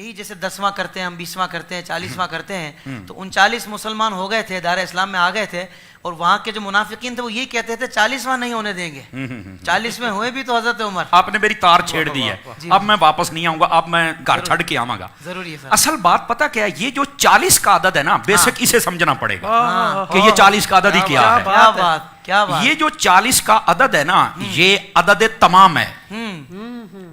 یہی جیسے 10واں کرتے ہیں ہم، 20واں کرتے ہیں، 40واں کرتے ہیں، تو 39 مسلمان ہو گئے تھے، دار اسلام میں آ گئے تھے، اور وہاں کے جو منافقین تھے وہ یہی کہتے تھے 40واں نہیں ہونے دیں گے. 40ویں ہوئے بھی تو حضرت عمر. آپ نے میری تار چھیڑ دی ہے، اب میں واپس نہیں آؤں گا، اب میں گھر چھڑ کے آؤں گا. ضروری ہے. اصل بات پتہ کیا ہے، یہ جو 40 کا عدد ہے نا، بیسک اسے سمجھنا پڑے گا کہ یہ 40 کا عدد ہی کیا ہے. کیا بات، کیا بات. یہ جو 40 کا عدد ہے نا، یہ عدد تمام ہے.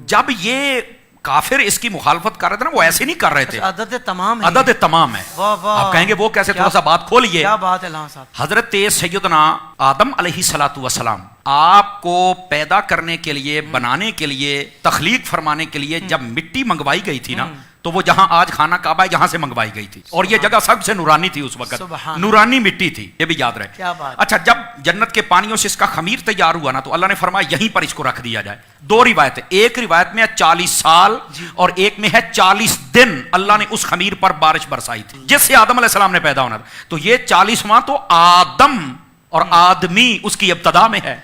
جب یہ کافر اس کی مخالفت کر رہے تھے نا، وہ ایسے نہیں کر رہے تھے. عدد تمام ہے، عدد تمام ہے. آپ کہیں گے وہ کیسے، تھوڑا سا بات کھولیے. کیا بات ہے علامہ صاحب. حضرت سیدنا آدم علیہ الصلوۃ والسلام آپ کو پیدا کرنے کے لیے، بنانے کے لیے، تخلیق فرمانے کے لیے جب مٹی منگوائی گئی تھی نا، تو وہ جہاں آج خانہ کعبہ ہے یہاں سے منگوائی گئی تھی، اور یہ جگہ سب سے نورانی تھی اس وقت، نورانی مٹی تھی، یہ بھی یاد رہے. اچھا، جب جنت کے پانیوں سے اس کا خمیر تیار ہوا نا، تو اللہ نے فرمایا یہیں پر اس کو رکھ دیا جائے. 2 روایتیں، ایک روایت میں ہے 40 سال اور ایک میں ہے 40 دن اللہ نے اس خمیر پر بارش برسائی تھی جس سے آدم علیہ السلام نے پیدا ہونا تھا. تو یہ 40واں تو آدم اور آدمی اس کی ابتدا میں ہے.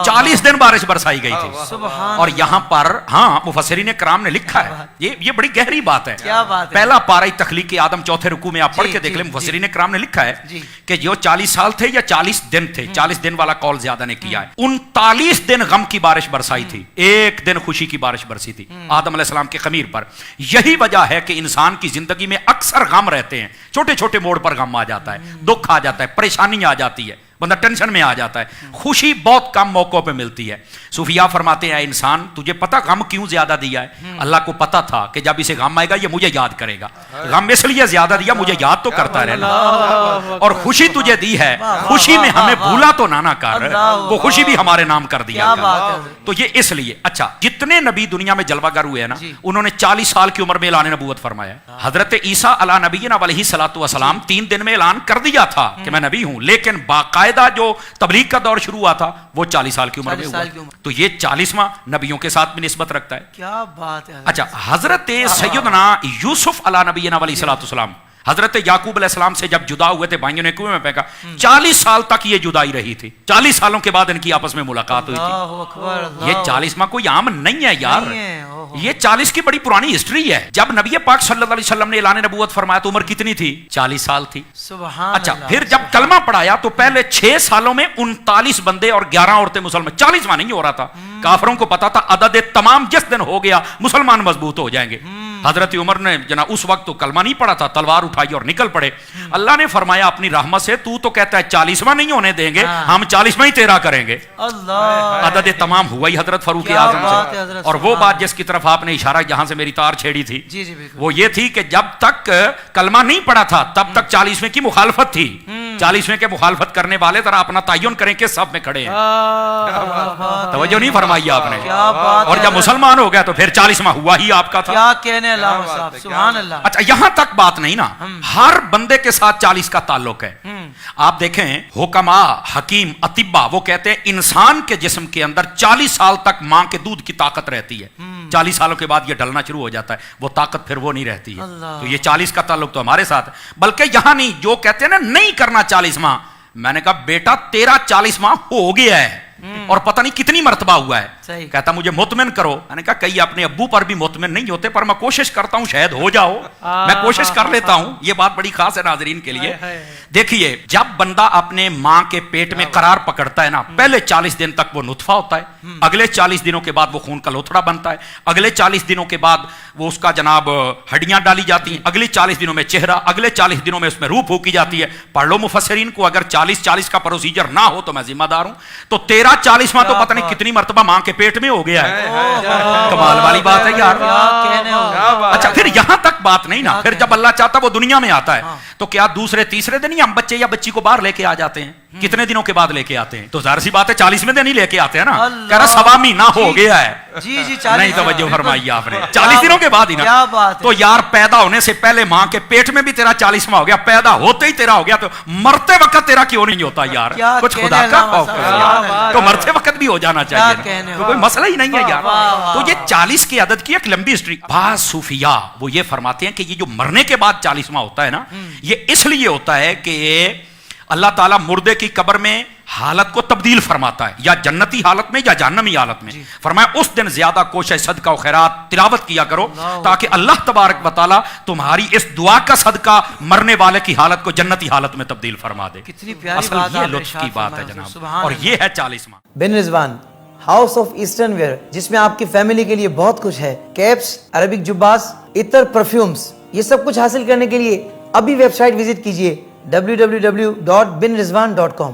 40 دن بارش برسائی گئی تھی. اور یہاں پر ہاں مفسرین کرام نے لکھا ہے، یہ بڑی گہری بات ہے. پہلا پارہ تخلیق آدم 4تھے رکوع میں آپ پڑھ کے دیکھ لیں، مفسرین کرام نے لکھا ہے کہ جو 40 سال تھے یا 40 دن تھے، 40 دن والا قول زیادہ نے کیا ہے. 39 دن غم کی بارش برسائی تھی، ایک دن خوشی کی بارش برسی تھی آدم علیہ السلام کے خمیر پر. یہی وجہ ہے کہ انسان کی زندگی میں اکثر غم رہتے ہیں، چھوٹے چھوٹے موڑ پر غم آ جاتا ہے، دکھ آ جاتا ہے، پریشانی آ جاتی ہے، بندہ ٹینشن میں آ جاتا ہے. خوشی بہت کم موقعوں پہ ملتی ہے. صوفیاء فرماتے ہیں، انسان تجھے پتہ غم کیوں زیادہ دیا ہے؟ اللہ کو پتہ تھا کہ جب اسے غم آئے گا یہ مجھے یاد کرے گا. غم اس لیے زیادہ دیا، مجھے یاد تو کرتا رہنا. اور خوشی تجھے دی ہے، خوشی میں ہمیں بھولا تو نہ کر، وہ خوشی بھی ہمارے نام کر دیا. تو یہ اس لیے. اچھا، جتنے نبی دنیا میں جلوہ گر ہوئے ہیں نا، انہوں نے 40 سال کی عمر میں اعلان نبوت فرمایا. حضرت عیسیٰ علیہ نبینا علیہ الصلوۃ والسلام 3 دن میں اعلان کر دیا تھا کہ میں نبی ہوں، لیکن باقاعدہ جو تبلیغ کا دور شروع ہوا تھا وہ 40 سال کی عمر میں ہوا. تو یہ 40واں نبیوں کے ساتھ بھی نسبت رکھتا ہے. کیا بات ہے. اچھا، حضرت سیدنا یوسف علیہ نبینا علیہ الصلوۃ والسلام حضرت یعقوب علیہ السلام سے جب جدا ہوئے تھے، بھائیوں نے کنویں میں پھینکا، 40 سال تک یہ جدائی رہی تھی. 40 سالوں کے بعد ان کی آپس میں ملاقات ہوئی تھی. یہ 40واں کوئی عام نہیں ہے یار، یہ 40 کی بڑی پرانی ہسٹری ہے. جب نبی پاک صلی اللہ علیہ وسلم نے اعلان نبوت فرمایا تو عمر کتنی تھی؟ 40 سال تھی. اچھا، پھر جب کلمہ پڑھایا تو پہلے 6 سالوں میں 39 بندے اور 11 عورتیں مسلمان. 40واں نہیں ہو رہا تھا. کافروں کو پتا تھا عدد تمام جس دن ہو گیا مسلمان مضبوط ہو جائیں گے. حضرت عمر نے جناب اس وقت تو کلمہ نہیں پڑھا تھا، تلوار اٹھائی اور نکل پڑے. اللہ نے فرمایا اپنی رحمت سے، تو کہتا ہے 40واں نہیں ہونے دیں گے، ہم 40واں ہی تیرا کریں گے. عدد تمام ہوا ہی حضرت فاروق اعظم سے. اور وہ بات جس کی طرف آپ نے اشارہ جہاں سے میری تار چھیڑی تھی وہ یہ تھی کہ جب تک کلمہ نہیں پڑھا تھا تب تک 40ویں کی مخالفت تھی. 40ویں کے مخالفت کرنے والے ذرا اپنا تعین کریں کہ سب میں کھڑے ہیں. توجہ نہیں فرمائی آپ نے. اور جب مسلمان ہو گیا تو پھر 40واں ہوا ہی آپ کا تھا. کیا کہنے علامہ صاحب، سبحان اللہ. اچھا، یہاں تک بات نہیں نا، ہر بندے کے ساتھ 40 کا تعلق ہے. آپ دیکھیں حکما، حکیم، اطباء وہ کہتے ہیں انسان کے جسم کے اندر 40 سال تک ماں کے دودھ کی طاقت رہتی ہے. 40 سالوں کے بعد یہ ڈلنا شروع ہو جاتا ہے، وہ طاقت پھر وہ نہیں رہتی ہے. تو یہ 40 کا تعلق تو ہمارے ساتھ ہے. بلکہ یہاں نہیں، جو کہتے ہیں نا نہیں کرنا 40واں، میں نے کہا بیٹا تیرا 40واں ہو گیا ہے اور پتہ نہیں کتنی مرتبہ ہوا ہے. کہتا مجھے مطمئن کرو. میں نے کہا کئی اپنے ابو پر بھی مطمئن نہیں ہوتے، پر میں کوشش کرتا ہوں شاید ہو جاؤ، میں کوشش کر لیتا ہوں. یہ بات بڑی خاص ہے ناظرین کے لیے. دیکھیے، جب بندہ اپنے ماں کے پیٹ میں قرار پکڑتا ہے نا، پہلے 40 دن تک وہ نطفہ ہوتا ہے، اگلے 40 دنوں کے بعد وہ خون کا لوتھڑا بنتا ہے، اگلے 40 دنوں کے بعد وہ اس کا جناب ہڈیاں ڈالی جاتی ہیں، اگلے 40 دنوں میں چہرہ، اگلے 40 دنوں میں اس میں روح پھونکی جاتی ہے. پڑھ لو مفسرین کو، اگر 40 کا پروسیجر نہ ہو تو میں ذمہ دار ہوں. تو 40واں تو پتہ نہیں کتنی مرتبہ ماں کے پیٹ میں ہو گیا ہے. کمال والی بات ہے یار. اچھا، پھر یہاں تک بات نہیں نا، پھر جب اللہ چاہتا وہ دنیا میں آتا ہے تو کیا دوسرے تیسرے دن ہی ہم بچے یا بچی کو باہر لے کے آ جاتے ہیں؟ کتنے دنوں کے بعد لے کے آتے ہیں؟ تو ظاہر سی بات ہے 40ویں دن ہی لے کے آتے ہیں نا. کہہ رہا 1.25 مہینہ ہو گیا ہے. نہیں توجہ فرمائی آپ نے، 40 دنوں کے بعد ہی نا. تو یار پیدا ہونے سے پہلے ماں کے پیٹ میں بھی تیرا 40واں ہو گیا، پیدا ہوتے ہی تیرا ہو گیا، تو مرتے وقت تیرا کیوں نہیں ہوتا یار؟ کچھ خدا کا خوف کرو، تو مرتے وقت بھی ہو جانا چاہیے، تو کوئی مسئلہ ہی نہیں ہے یار. تو یہ 40 کے عدد کی ایک لمبی ہسٹری. بعض صوفیاء وہ یہ فرماتے ہیں کہ یہ جو مرنے کے بعد 40واں ہوتا ہے نا، یہ اس لیے ہوتا ہے کہ اللہ تعالیٰ مردے کی قبر میں حالت کو تبدیل فرماتا ہے, یا جنتی حالت میں یا جہنمی حالت میں. فرمایا اس دن زیادہ کوشش صدقہ و خیرات تلاوت کیا کرو تاکہ اللہ تبارک و تعالیٰ تمہاری اس دعا کا صدقہ مرنے والے کی حالت کو جنتی حالت میں تبدیل فرما دے. کتنی پیاری اصل بات یہ آپ لطف کی ارشاد بات ہے فرمائے. جناب, سبحان اور اللہ. یہ ہے 40واں. بن رضوان ہاؤس آف ایسٹرن ویئر, جس میں آپ کی فیملی کے لیے بہت کچھ ہے. کیپس, عربک جباس, عطر, پرفیومز, یہ سب کچھ حاصل کرنے کے لیے ابھی ویب سائٹ وزٹ کیجئے www.binrizwan.com.